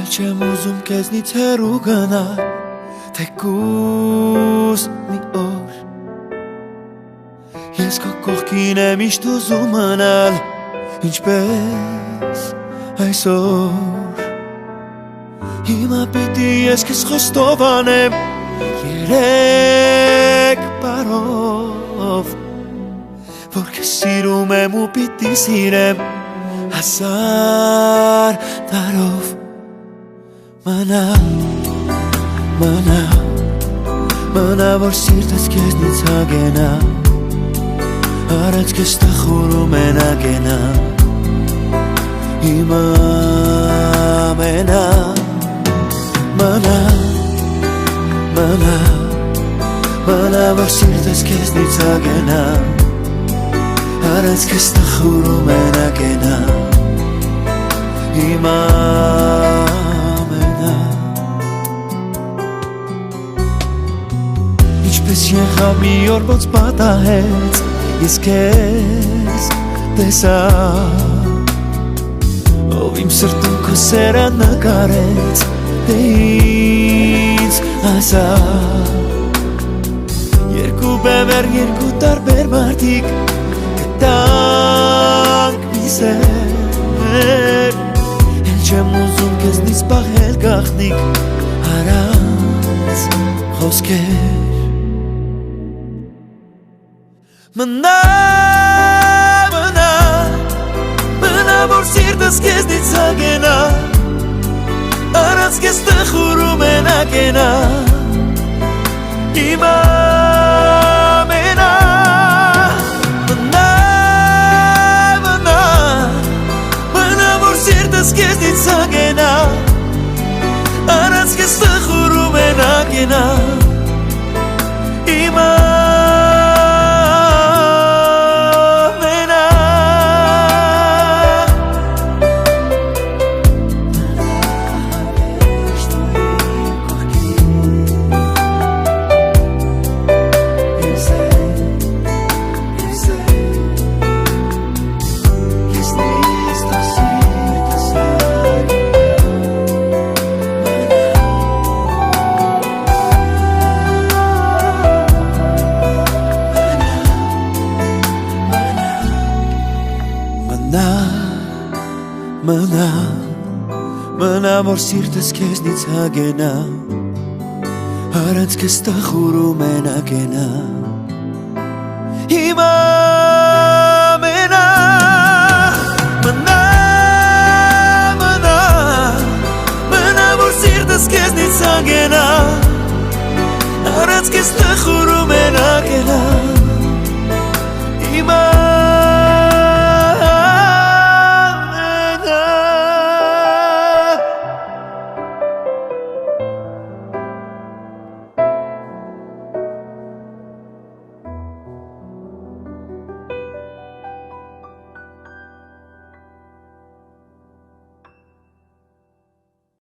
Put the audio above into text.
Էլ չեմ ուզում քեզնից հեռու գնալ Թեկուզ մի օր Ես քո կողքին եմ միշտ ուզում մնալ Ինչպես այսօր Հիմա պիտի ես քեզ խոստով անեմ Երեք բարով Որ քեզ սիրում եմ ու պիտի սիրեմ Հազար տարով Մնա, որ սիրտս քեզնից հագենա Արած քեզ տխուրում մենագենա Հիմա մենա Մնա, որ սիրտս քեզնից հագենա Արած քեզ տխուրում մենագենա Հիմա Ինչպես եղավ մի օր ոնց պատահեց Ես քեզ տեսա Ով իմ սրտում քո սերը նկարեց Դե ինձ ասա Երկու բևեր, երկու տարբեր մարդիկ Գտանք մի սեր Էլ չեմ ուզում քեզնից պահել գաղտնիք Առանց խոսքեր Մնա, որ սիրտս քեզնից հագենա Առանց քեզ տխուրում մենագենա Հիմա մենա Մնա, որ սիրտս քեզնից հագենա Առանց քեզ տխուրում մենագենա Հիմա Մնա, որ սիրտս քեզնից հագենա Առանց քեզ տխուրում մենագենա Հիմա